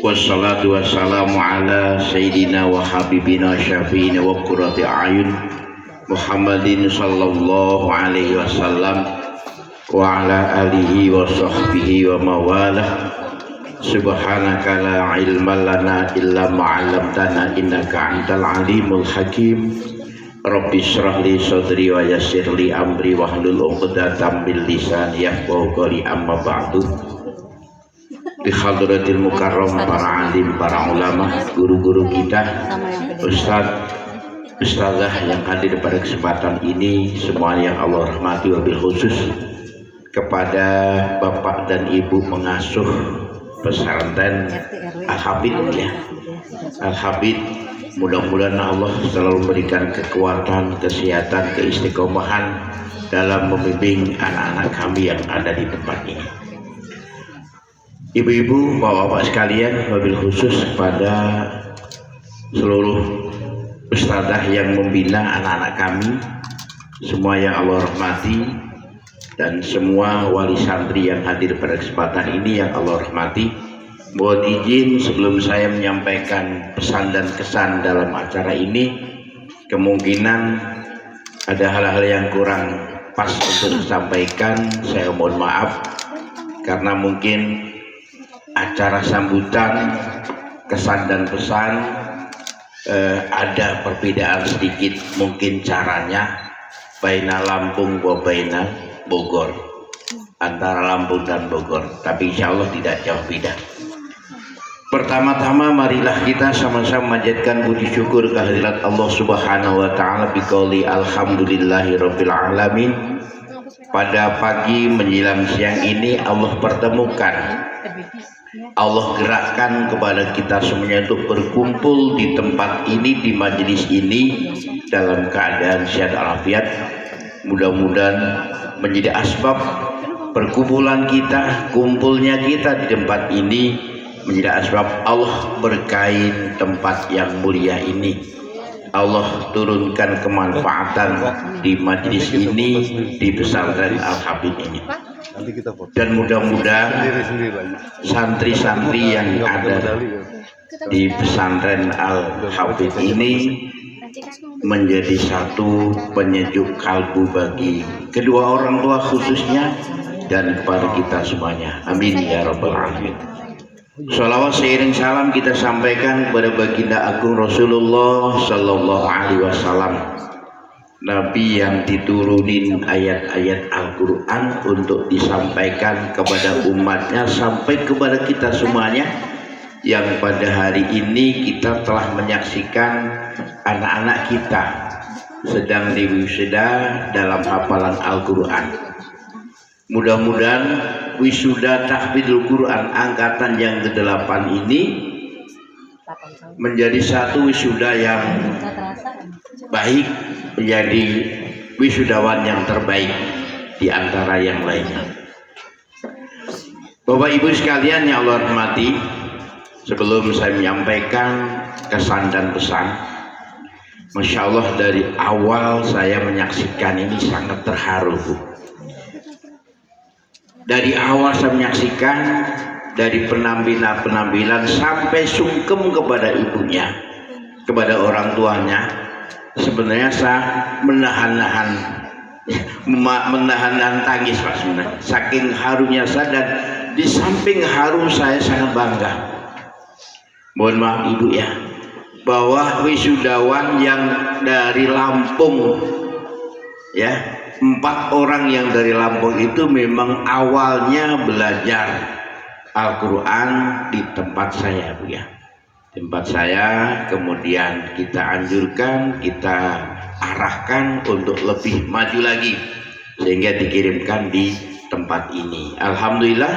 Wassalatu wassalamu ala sayyidina wa habibina syafi'ina wa qurrati a'yun Muhammadin sallallahu alaihi wasallam wa ala alihi wa sahbihi wa mawalah. Subhanaka la ilma lana illa ma'allamtana innaka antal alimul hakim. Rabbi shrah li sadri wa yassir li amri wahlul 'uqdatam min lisani yafqahu qawli. Amma ba'du. Di hadratil mukarram, para alim, para ulama, guru-guru kita, ustazah yang hadir pada kesempatan ini, semua yang Allah rahmati, wabil khusus kepada bapak dan ibu pengasuh pesantren Al-Habib ya. Al-Habib, mudah-mudahan Allah selalu memberikan kekuatan, kesehatan, keistiqomahan dalam membimbing anak-anak kami yang ada di tempat ini. Ibu-ibu, bapak-bapak sekalian, wabil khusus pada seluruh ustadzah yang membina anak-anak kami, semua yang Allah rahmati, dan semua wali santri yang hadir pada kesempatan ini yang Allah rahmati. Mohon izin sebelum saya menyampaikan pesan dan kesan dalam acara ini, kemungkinan ada hal-hal yang kurang pas untuk disampaikan. Saya mohon maaf karena mungkin acara sambutan, kesan dan pesan ada perbedaan sedikit mungkin caranya baina Lampung wa baina Bogor, antara Lampung dan Bogor, tapi insya Allah tidak jauh beda. Pertama-tama marilah kita sama-sama manjatkan puji syukur kehadirat Allah Subhanahu wa taala biqauli alhamdulillahirabbil alamin. Pada pagi menjelang siang ini Allah pertemukan, Allah gerakkan kepada kita semuanya untuk berkumpul di tempat ini, di majelis ini dalam keadaan sehat walafiat. Mudah-mudahan menjadi asbab perkumpulan kita, kumpulnya kita di tempat ini menjadi asbab Allah berkahi tempat yang mulia ini. Allah turunkan kemanfaatan di majelis ini, di pesantren Al-Habib ini. Dan mudah-mudahan santri-santri yang ada di pesantren Al-Habib ini menjadi satu penyejuk kalbu bagi kedua orang tua khususnya dan kepada kita semuanya. Amin ya rabbal alamin. Shalawat seiring salam kita sampaikan kepada baginda agung Rasulullah sallallahu alaihi wasallam, Nabi yang diturunin ayat-ayat Al-Quran untuk disampaikan kepada umatnya sampai kepada kita semuanya, yang pada hari ini kita telah menyaksikan anak-anak kita sedang diwisuda dalam hafalan Al-Quran. Mudah-mudahan wisuda tahfidzul Quran angkatan yang ke-8 ini menjadi satu wisuda yang baik, menjadi wisudawan yang terbaik di antara yang lainnya. Bapak Ibu sekalian yang Allah hormati, sebelum saya menyampaikan kesan dan pesan, Masya Allah dari awal saya menyaksikan ini sangat terharu, Bu. Dari awal saya menyaksikan, dari penampilan sampai sungkem kepada ibunya, kepada orang tuanya. Sebenarnya saya menahan tangis Pak, sebenarnya saking harunya saya, dan di samping haru saya sangat bangga. Mohon maaf Ibu ya, bahwa wisudawan yang dari Lampung ya, 4 orang yang dari Lampung itu memang awalnya belajar Al-Quran di tempat saya, Bu ya. Tempat saya, kemudian kita anjurkan, kita arahkan untuk lebih maju lagi sehingga dikirimkan di tempat ini. Alhamdulillah,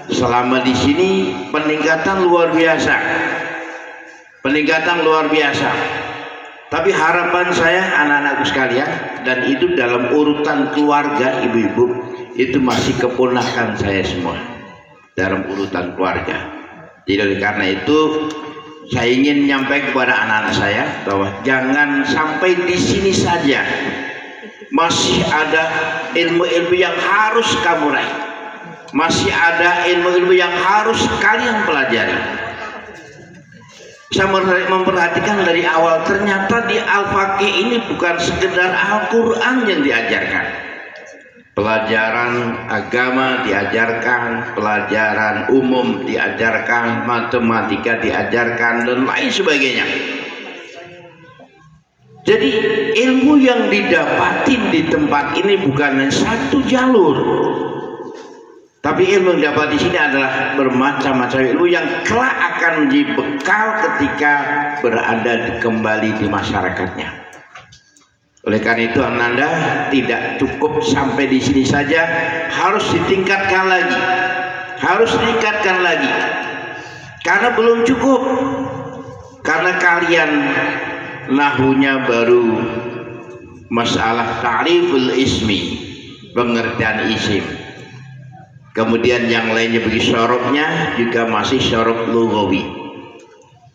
selama di sini peningkatan luar biasa. Peningkatan luar biasa. Tapi harapan saya anak-anakku sekalian, dan itu dalam urutan keluarga ibu-ibu, itu masih keponakan saya semua dalam urutan keluarga. Jadi karena itu saya ingin menyampaikan kepada anak-anak saya bahwa jangan sampai di sini saja, masih ada ilmu-ilmu yang harus kamu raih, masih ada ilmu-ilmu yang harus kalian pelajari. Saya memperhatikan dari awal, ternyata di Al-Faqih ini bukan sekedar Al-Quran yang diajarkan. Pelajaran agama diajarkan, pelajaran umum diajarkan, matematika diajarkan, dan lain sebagainya. Jadi ilmu yang didapatin di tempat ini bukan satu jalur, tapi ilmu yang dapat di sini adalah bermacam-macam ilmu yang kelak akan menjadi bekal ketika berada kembali di masyarakatnya. Oleh karena itu, Ananda tidak cukup sampai di sini saja, harus ditingkatkan lagi, harus ditingkatkan lagi, karena belum cukup. Karena kalian nahunya baru masalah ta'riful ismi, pengertian isim. Kemudian yang lainnya bagi syoroknya juga masih syorok lughawi.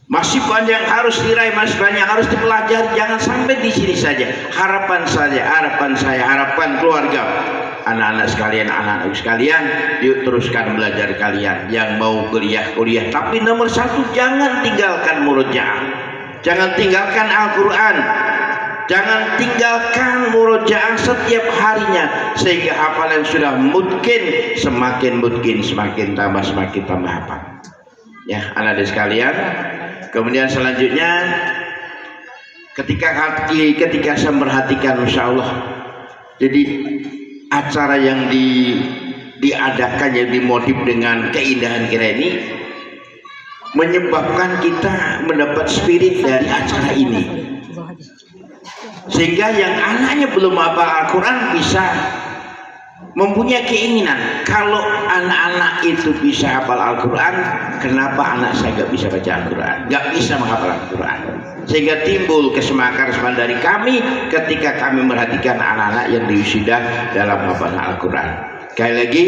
Masih banyak harus diraih, masih banyak harus dipelajari. Jangan sampai di sini saja. Harapan saya, harapan keluarga, anak-anak sekalian, yuk teruskan belajar kalian. Yang mau kuliah. Tapi nomor satu, jangan tinggalkan murojaah. Jangan tinggalkan Al-Quran. Jangan tinggalkan murojaah setiap harinya, sehingga hafalan sudah mungkin semakin tambah hafal. Ya, anak-anak sekalian. Kemudian selanjutnya, ketika saya memperhatikan, Masya Allah, jadi acara yang diadakan, yang dimodif dengan keindahan kita ini menyebabkan kita mendapat spirit dari acara ini, sehingga yang anaknya belum hafal Al-Quran bisa mempunyai keinginan, kalau anak-anak itu bisa hafal Al-Quran, kenapa anak saya nggak bisa baca Al-Quran, nggak bisa menghafal Al-Quran? Sehingga timbul kesemangat dari kami ketika kami merhatikan anak-anak yang diwisuda dalam hafalan Al-Quran. Sekali lagi,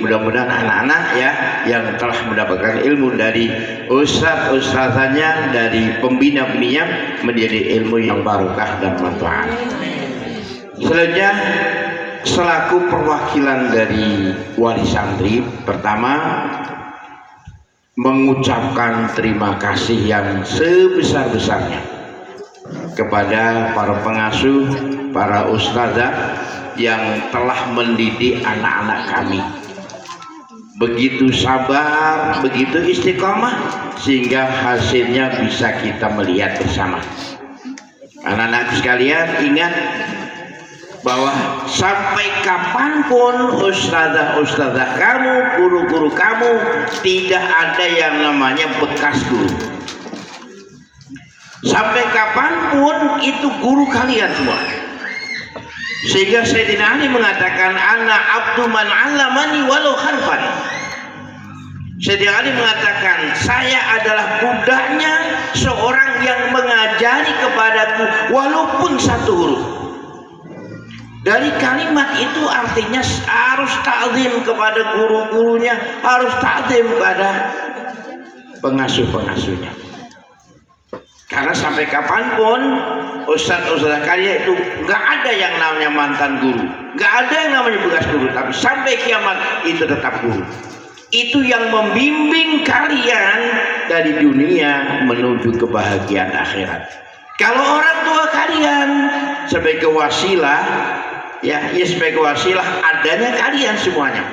mudah-mudahan anak-anak ya yang telah mendapatkan ilmu dari ustaz-ustazanya, dari pembina-pembina, menjadi ilmu yang barokah dan manfaat. Selanjutnya, selaku perwakilan dari wali santri, pertama mengucapkan terima kasih yang sebesar-besarnya kepada para pengasuh, para ustazah yang telah mendidik anak-anak kami. Begitu sabar, begitu istiqomah, sehingga hasilnya bisa kita melihat bersama. Anak-anak sekalian, ingat bahwa sampai kapanpun ustazah kamu, guru-guru kamu, tidak ada yang namanya bekas guru. Sampai kapanpun itu guru kalian semua. Sehingga Sayyidina Ali mengatakan, ana abdu man 'allamani walau harfan. Sayyidina Ali mengatakan, saya adalah budaknya seorang yang mengajari kepadaku walaupun satu huruf. Dari kalimat itu artinya harus ta'zim kepada guru-gurunya, harus ta'zim kepada pengasuh-pengasuhnya. Karena sampai kapanpun ustaz-ustaz kalian itu nggak ada yang namanya mantan guru, nggak ada yang namanya bekas guru, tapi sampai kiamat itu tetap guru. Itu yang membimbing kalian dari dunia menuju kebahagiaan akhirat. Kalau orang tua kalian sebagai wasilah, ya sebagai wasilah adanya kalian semuanya,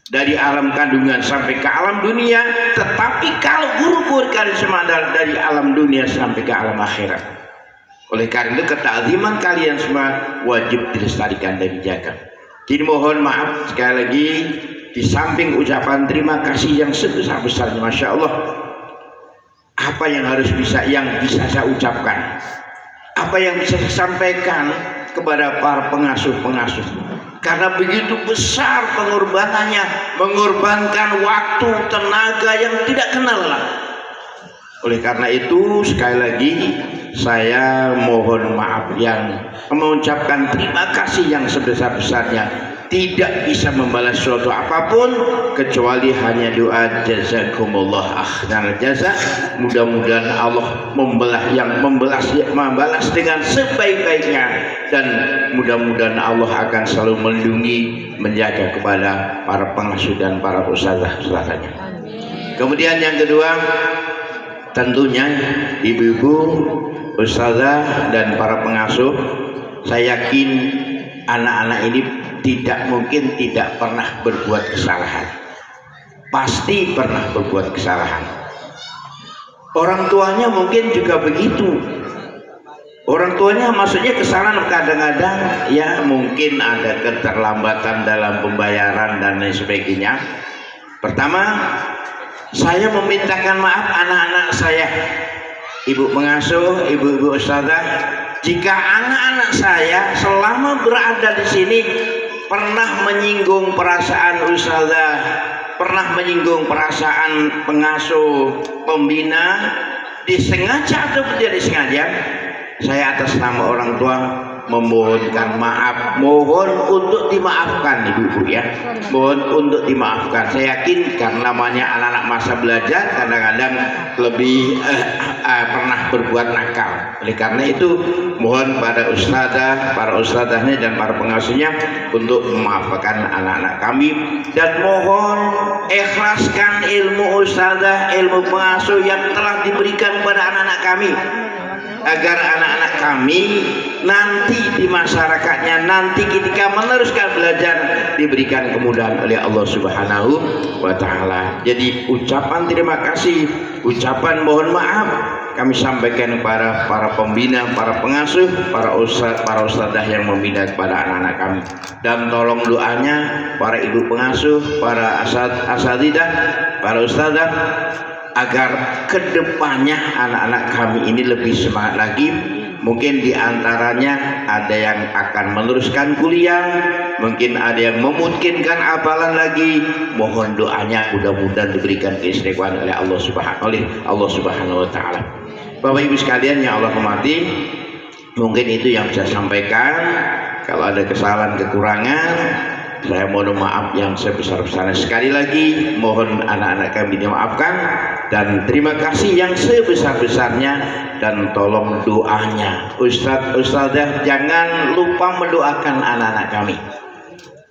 dari alam kandungan sampai ke alam dunia. Tetapi kalau guru-guru kalian semua dari alam dunia sampai ke alam akhirat. Oleh karena itu, ketakziman kalian semua wajib dilestarikan dan dijaga. Jadi mohon maaf sekali lagi, di samping ucapan terima kasih yang sebesar-besarnya, Masya Allah, apa yang bisa saya ucapkan, apa yang bisa saya sampaikan kepada para pengasuh-pengasuh, karena begitu besar pengorbanannya, mengorbankan waktu, tenaga yang tidak kenal lelah. Oleh karena itu, sekali lagi saya mohon maaf yang mengucapkan terima kasih yang sebesar-besarnya. Tidak bisa membalas suatu apapun kecuali hanya doa jazakumullah ahsanal jaza. Mudah-mudahan Allah membalas dengan sebaik-baiknya, dan mudah-mudahan Allah akan selalu melindungi, menjaga kepada para pengasuh dan para ustazah-ustazahnya. Kemudian yang kedua, tentunya ibu-ibu, ustazah dan para pengasuh, saya yakin anak-anak ini tidak mungkin tidak pernah berbuat kesalahan. Pasti pernah berbuat kesalahan. Orang tuanya mungkin juga begitu. Orang tuanya maksudnya kesalahan kadang-kadang ya mungkin ada keterlambatan dalam pembayaran dan lain sebagainya. Pertama, saya memintakan maaf anak-anak saya, ibu pengasuh, ibu-ibu ustazah, jika anak-anak saya selama berada di sini pernah menyinggung perasaan ustazah, pernah menyinggung perasaan pengasuh, pembina, disengaja atau tidak disengaja, saya atas nama orang tua memohonkan maaf, mohon untuk dimaafkan ibu-ibu ya, mohon untuk dimaafkan. Saya yakin karena namanya anak-anak masa belajar kadang-kadang lebih pernah berbuat nakal. Oleh karena itu mohon pada ustazah, para ustazahnya dan para pengasuhnya untuk memaafkan anak-anak kami, dan mohon ikhlaskan ilmu ustazah, ilmu pengasuh yang telah diberikan kepada anak-anak kami, agar anak-anak kami nanti di masyarakatnya, nanti ketika meneruskan belajar diberikan kemudahan oleh Allah Subhanahu wa Ta'ala. Jadi ucapan terima kasih, ucapan mohon maaf kami sampaikan kepada para pembina, para pengasuh, para ustadzah yang membina kepada anak-anak kami, dan tolong doanya para ibu pengasuh, para asatidzah, para ustadzah, agar kedepannya anak-anak kami ini lebih semangat lagi. Mungkin diantaranya ada yang akan meneruskan kuliah, mungkin ada yang memungkinkan hafalan lagi. Mohon doanya mudah-mudahan diberikan keistiqomahan oleh Allah Subhanahu wa Ta'ala. Bapak Ibu sekalian yang Allah hormati, mungkin itu yang saya sampaikan. Kalau ada kesalahan kekurangan, saya mohon maaf yang sebesar-besarnya. Sekali lagi mohon anak-anak kami dimaafkan, dan terima kasih yang sebesar-besarnya, dan tolong doanya ustazah jangan lupa mendoakan anak-anak kami.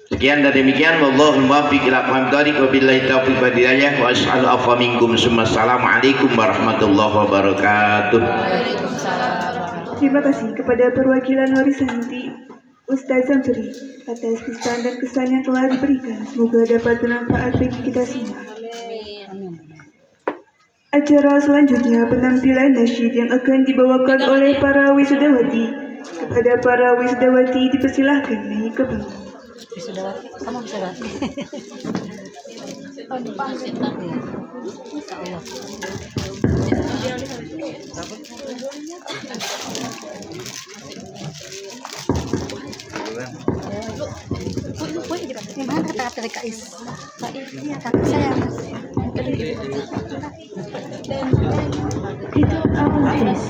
Sekian dan demikian, wallahul muwaffiq ila aqwamit thoriq, wabillahi taufiq wal hidayah, wa asyhadu anna minkum. Assalamualaikum warahmatullahi wabarakatuh. Terima kasih kepada perwakilan Horisanti Ustaz Samsuri atas pesan dan kesan yang telah diberikan. Semoga dapat bermanfaat bagi kita semua. Acara selanjutnya penampilan nasyid yang akan dibawakan oleh para wisudawati. Kepada para wisudawati dipersilahkan naik ke panggung. Wisudawati, kamu bisa ganti. Gimana kata KIS? Iya, kata saya Itu apa guys?